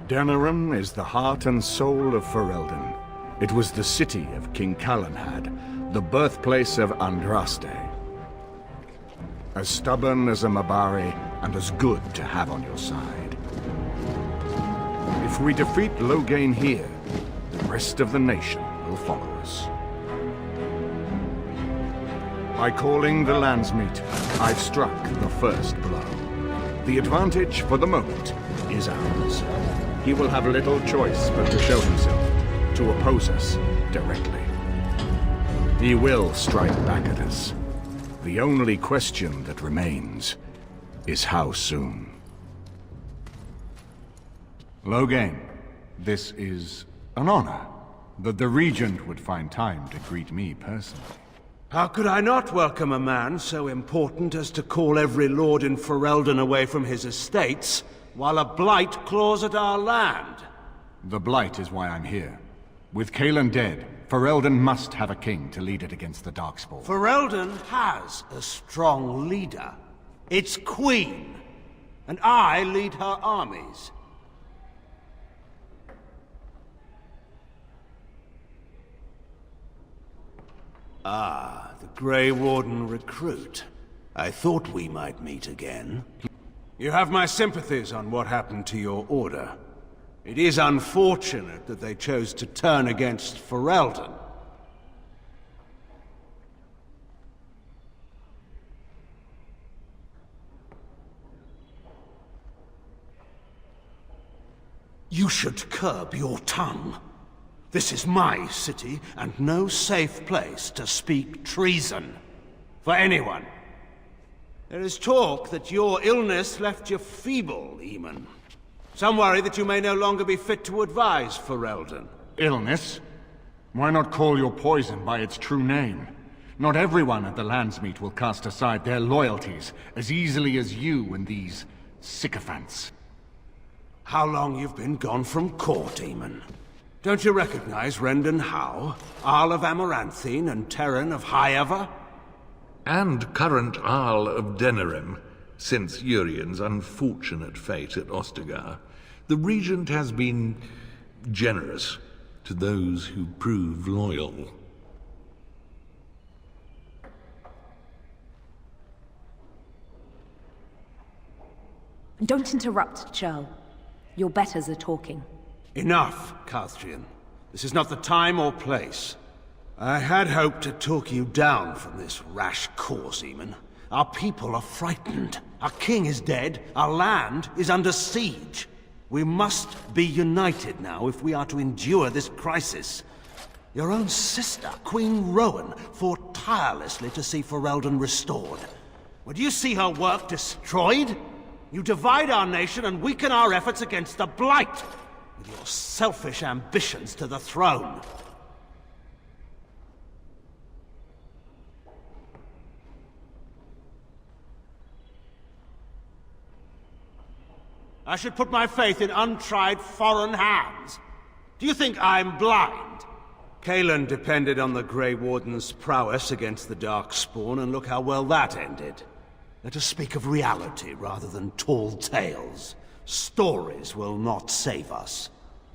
Denerim is the heart and soul of Ferelden. It was the city of King Calenhad, the birthplace of Andraste. As stubborn as a Mabari, and as good to have on your side. If we defeat Loghain here, the rest of the nation will follow us. By calling the Landsmeet, I've struck the first blow. The advantage, for the moment, is ours. He will have little choice but to show himself, to oppose us directly. He will strike back at us. The only question that remains is how soon. Loghain, this is an honor that the Regent would find time to greet me personally. How could I not welcome a man so important as to call every lord in Ferelden away from his estates, while a blight claws at our land? The blight is why I'm here. With Cailan dead, Ferelden must have a king to lead it against the Darkspawn. Ferelden has a strong leader. Its queen. And I lead her armies. Ah, the Grey Warden recruit. I thought we might meet again. You have my sympathies on what happened to your order. It is unfortunate that they chose to turn against Ferelden. You should curb your tongue. This is my city, and no safe place to speak treason. For anyone. There is talk that your illness left you feeble, Eamon. Some worry that you may no longer be fit to advise Ferelden. Illness? Why not call your poison by its true name? Not everyone at the Landsmeet will cast aside their loyalties as easily as you and these sycophants. How long you've been gone from court, Eamon? Don't you recognize Rendon Howe, Arl of Amaranthine and Terran of Highever? And current Arl of Denerim, since Urien's unfortunate fate at Ostagar. The Regent has been generous to those who prove loyal. Don't interrupt, Churl. Your betters are talking. Enough, Carthrian. This is not the time or place. I had hoped to talk you down from this rash course, Eamon. Our people are frightened. Our king is dead. Our land is under siege. We must be united now if we are to endure this crisis. Your own sister, Queen Rowan, fought tirelessly to see Ferelden restored. Would you see her work destroyed? You divide our nation and weaken our efforts against the Blight, with your selfish ambitions to the throne. I should put my faith in untried foreign hands. Do you think I'm blind? Cailan depended on the Grey Warden's prowess against the Darkspawn, and look how well that ended. Let us speak of reality rather than tall tales. Stories will not save us.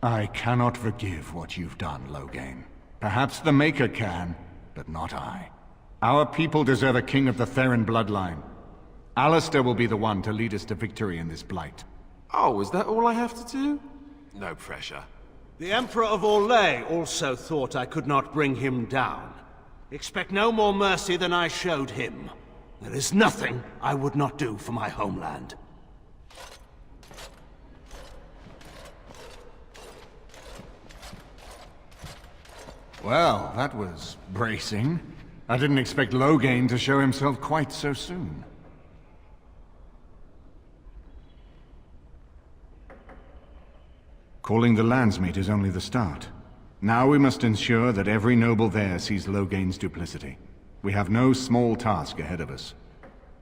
I cannot forgive what you've done, Loghain. Perhaps the Maker can, but not I. Our people deserve a king of the Theron bloodline. Alistair will be the one to lead us to victory in this blight. Oh, is that all I have to do? No pressure. The Emperor of Orlais also thought I could not bring him down. Expect no more mercy than I showed him. There is nothing I would not do for my homeland. Well, that was bracing. I didn't expect Loghain to show himself quite so soon. Calling the Landsmeet is only the start. Now we must ensure that every noble there sees Loghain's duplicity. We have no small task ahead of us.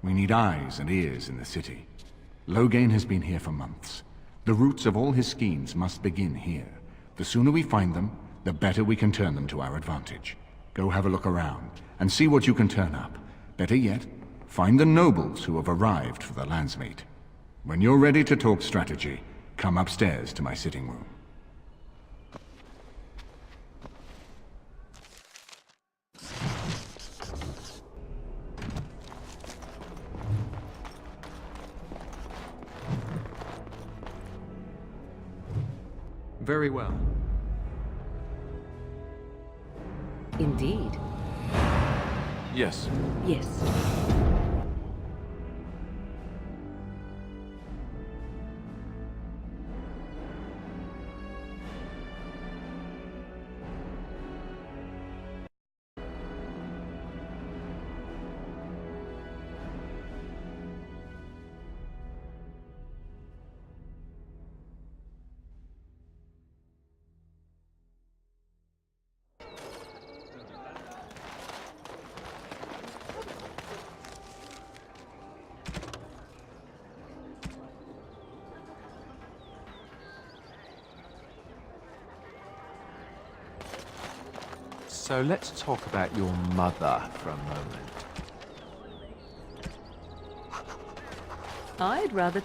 We need eyes and ears in the city. Loghain has been here for months. The roots of all his schemes must begin here. The sooner we find them, the better we can turn them to our advantage. Go have a look around, and see what you can turn up. Better yet, find the nobles who have arrived for the Landsmeet. When you're ready to talk strategy, Come upstairs to my sitting room. Very well. Indeed. Yes. Yes. So let's talk about your mother for a moment. I'd rather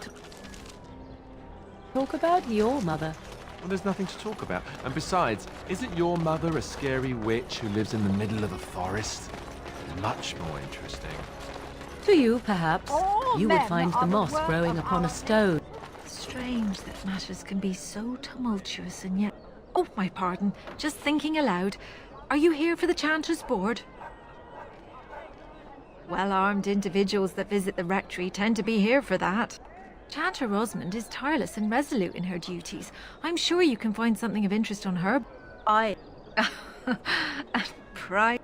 talk about your mother. Well, there's nothing to talk about. And besides, isn't your mother a scary witch who lives in the middle of a forest? Much more interesting. To you, perhaps. You would find the moss growing upon a stone. Strange that matters can be so tumultuous and yet... Oh, my pardon. Just thinking aloud. Are you here for the Chanter's Board? Well-armed individuals that visit the rectory tend to be here for that. Chanter Rosamond is tireless and resolute in her duties. I'm sure you can find something of interest on her. And pride.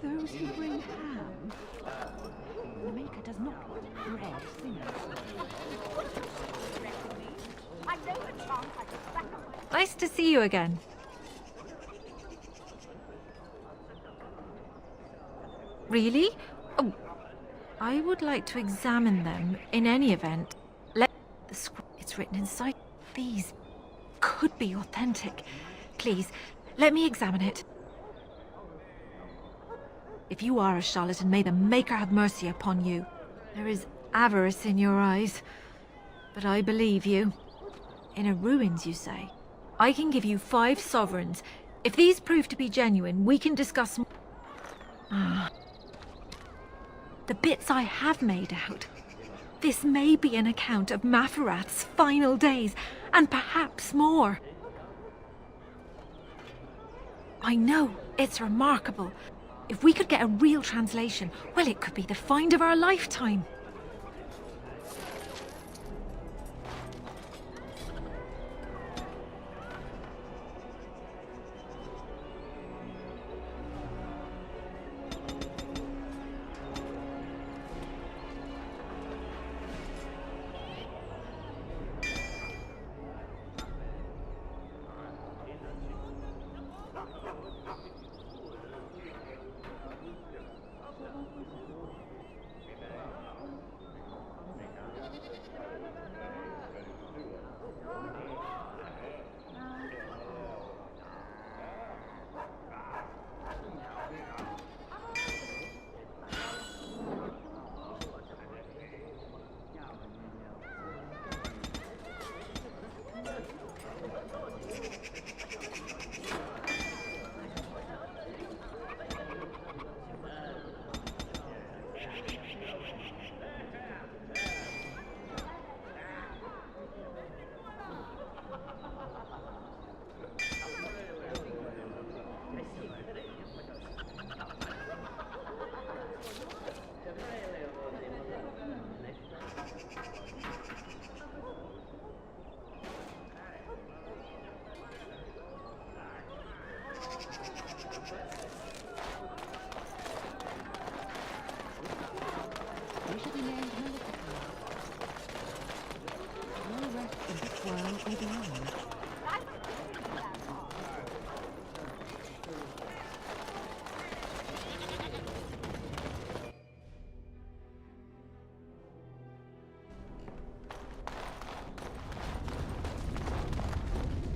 Those who bring ham. The maker does not want bread sinners. Nice to see you again. Really? Oh, I would like to examine them in any event. It's written inside. These could be authentic. Please, let me examine it. If you are a charlatan, may the Maker have mercy upon you. There is avarice in your eyes, but I believe you. Inner ruins, you say? I can give you 5 sovereigns. If these prove to be genuine, we can discuss more. The bits I have made out. This may be an account of Maferath's final days, and perhaps more. I know, it's remarkable. If we could get a real translation, well, it could be the find of our lifetime.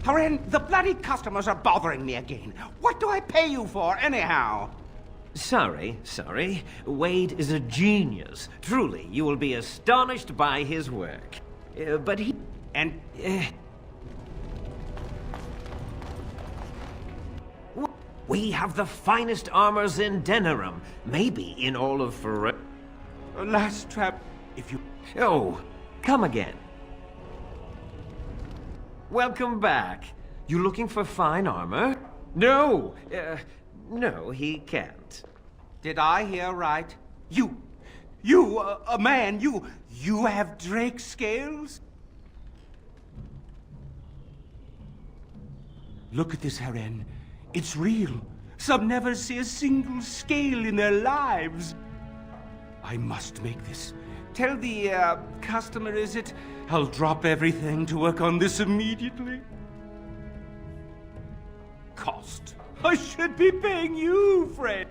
Corinne, the bloody customers are bothering me again. What do I pay you for, anyhow? Sorry. Wade is a genius. Truly, you will be astonished by his work. But he... And We have the finest armors in Denerim, maybe in all of last trap, if you... Oh, come again. Welcome back. You looking for fine armor? No, no, he can't. Did I hear right? A man, you have drake scales? Look at this, Haren. It's real. Some never see a single scale in their lives. I must make this. Tell the, customer, is it? I'll drop everything to work on this immediately. Cost. I should be paying you, friend.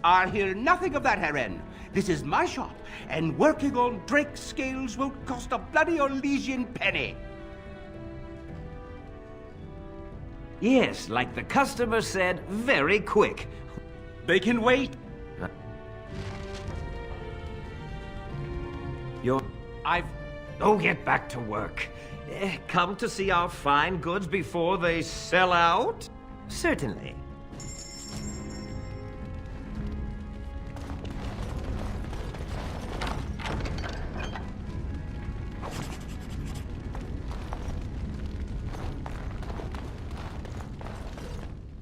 I'll hear nothing of that, Haren. This is my shop, and working on drake scales won't cost a bloody Orlesian penny. Yes, like the customer said, very quick. They can wait. Oh, get back to work. Come to see our fine goods before they sell out? Certainly.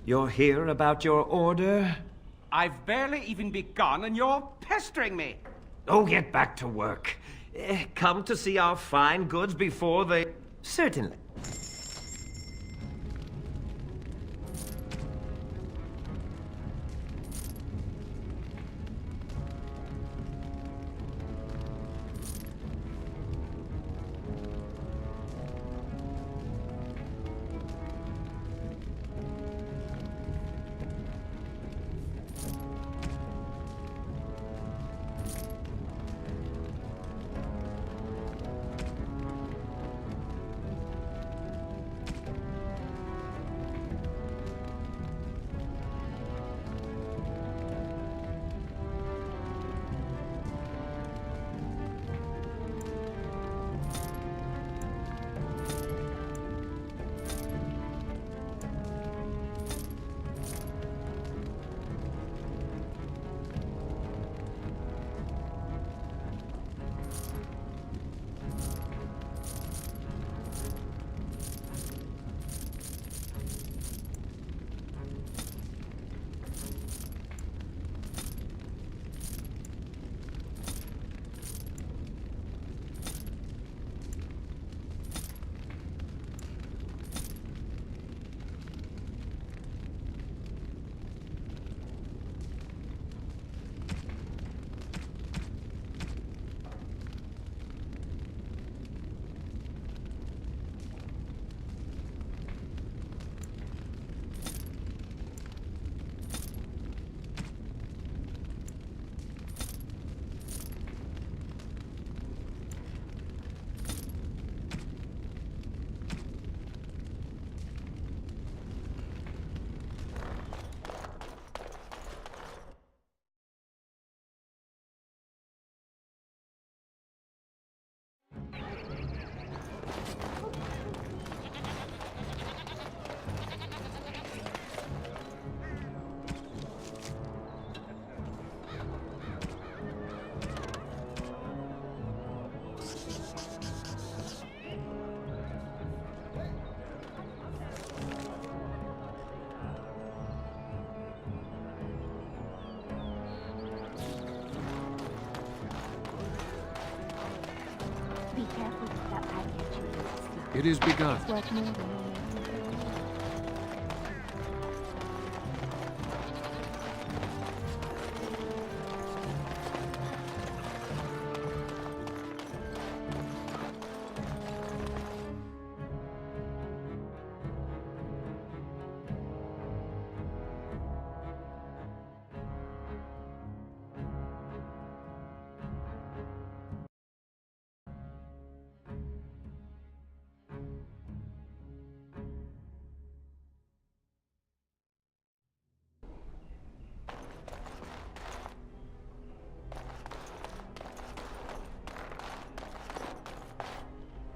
You're here about your order? I've barely even begun, and you're pestering me. Oh, get back to work. Come to see our fine goods before they... Certainly. Be careful with that package. It is begun. It's worth more than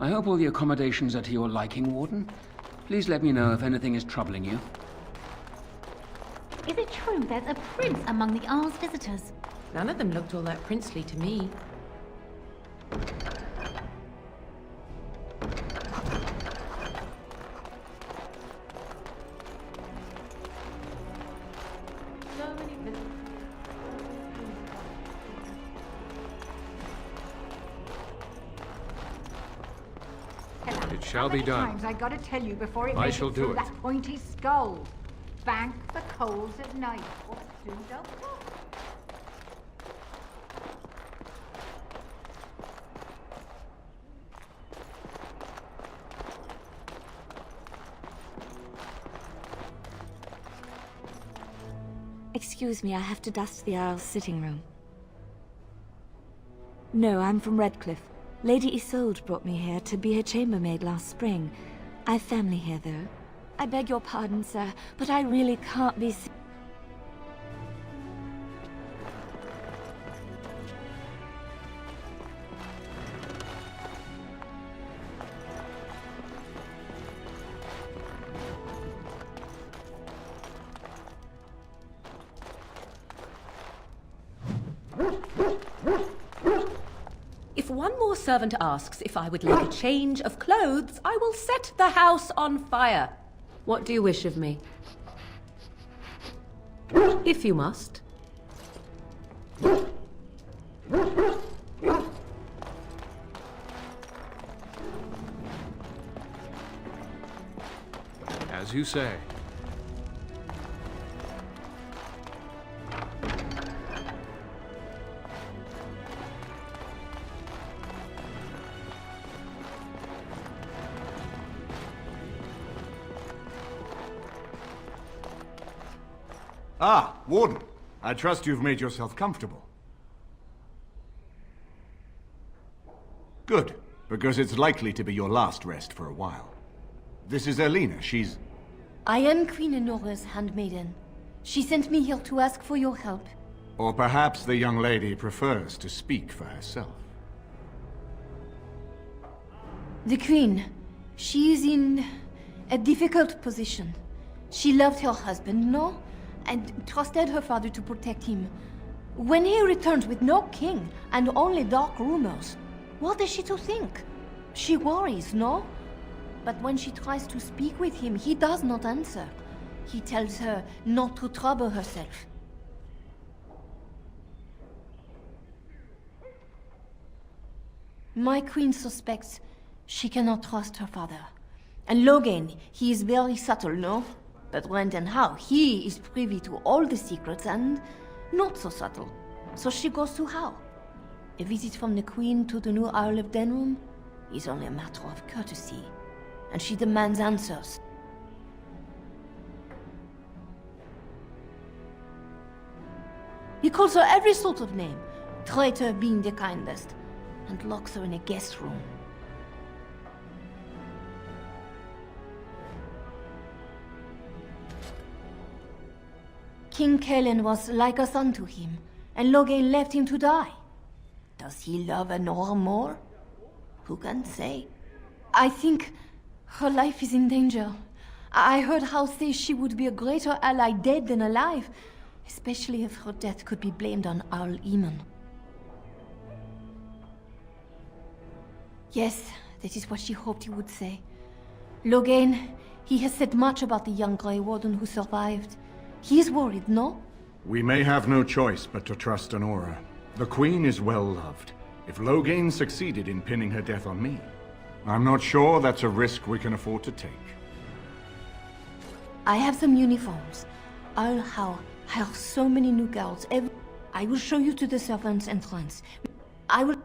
I hope all the accommodations are to your liking, Warden. Please let me know if anything is troubling you. Is it true there's a prince among the Isle's visitors? None of them looked all that princely to me. It shall be done. Times I gotta tell you before it I makes shall it do through it. that pointy skull. Bank the coals at night. Or soon don't cook. Excuse me, I have to dust the Isle's sitting room. No, I'm from Redcliffe. Lady Isolde brought me here to be her chambermaid last spring. I've family here, though. I beg your pardon, sir, but I really can't be... If one more servant asks if I would like a change of clothes, I will set the house on fire. What do you wish of me? If you must. As you say. Ah, Warden. I trust you've made yourself comfortable. Good, because it's likely to be your last rest for a while. This is Elena. She's... I am Queen Enora's handmaiden. She sent me here to ask for your help. Or perhaps the young lady prefers to speak for herself. The Queen, she is in a difficult position. She loved her husband, no? And trusted her father to protect him. When he returns with no king and only dark rumors, what is she to think? She worries, no? But when she tries to speak with him, he does not answer. He tells her not to trouble herself. My queen suspects she cannot trust her father. And Logan, he is very subtle, no? But when and how, he is privy to all the secrets and not so subtle. So she goes to how? A visit from the Queen to the new Isle of Denrum is only a matter of courtesy, and she demands answers. He calls her every sort of name, traitor being the kindest, and locks her in a guest room. King Kalen was like a son to him, and Logain left him to die. Does he love Enora more? Who can say? I think her life is in danger. I heard House say she would be a greater ally dead than alive, especially if her death could be blamed on Arl Eamon. Yes, that is what she hoped he would say. Logain, he has said much about the young Grey Warden who survived. He is worried, no? We may have no choice but to trust Enora. The Queen is well loved. If Logain succeeded in pinning her death on me, I'm not sure that's a risk we can afford to take. I have some uniforms. I'll hire so many new girls. I will show you to the servants' entrance. I will...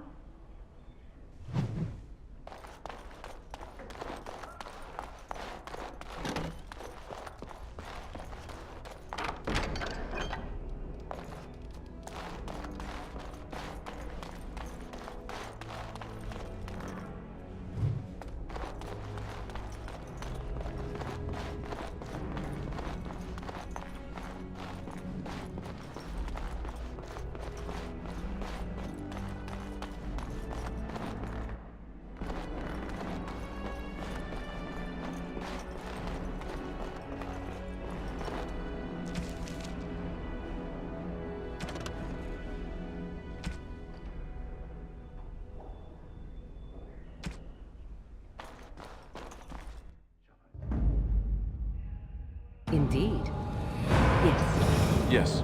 indeed. Yes. Yes.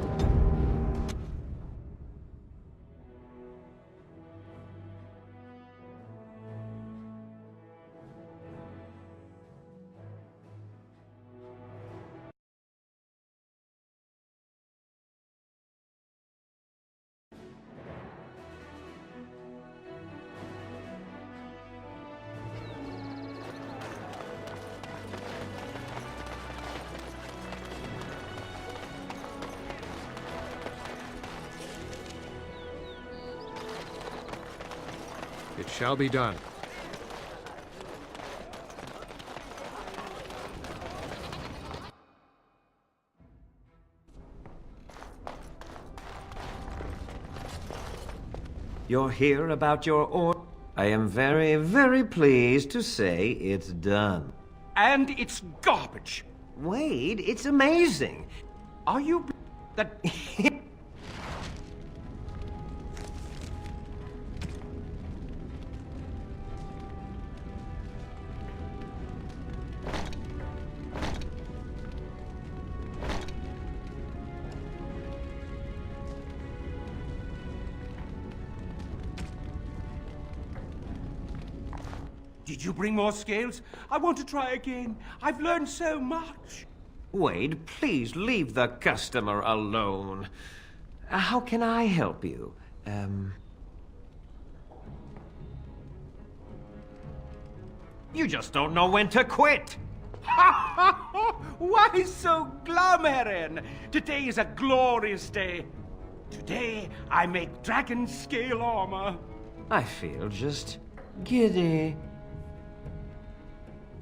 It shall be done. You're here about your order? I am very, very pleased to say it's done. And it's garbage. Wade, it's amazing. Are you... that... Did you bring more scales? I want to try again. I've learned so much. Wade, please leave the customer alone. How can I help you? You just don't know when to quit. Why so glum, Eren? Today is a glorious day. Today, I make dragon scale armor. I feel just giddy.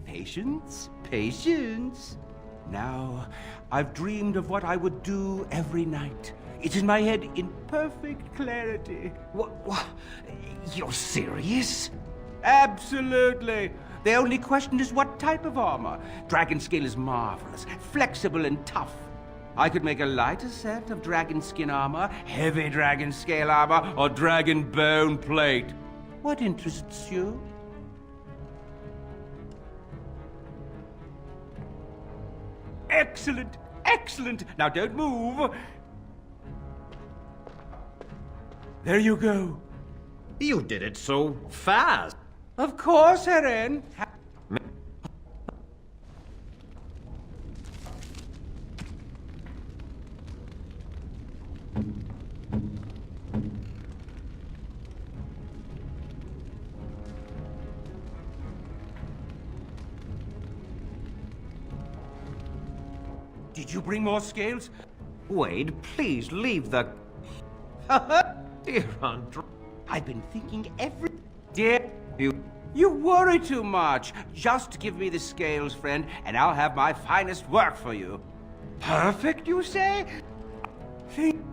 Patience, patience. Now, I've dreamed of what I would do every night. It's in my head in perfect clarity. What? You're serious? Absolutely. The only question is what type of armor. Dragon scale is marvelous, flexible and tough. I could make a lighter set of dragon skin armor, heavy dragon scale armor, or dragon bone plate. What interests you? Excellent! Excellent! Now don't move! There you go. You did it so fast. Of course, Eren. Did you bring more scales? Wade, please leave the... Dear Andre... I've been thinking every... Dear... You worry too much. Just give me the scales, friend, and I'll have my finest work for you. Perfect, you say? Think...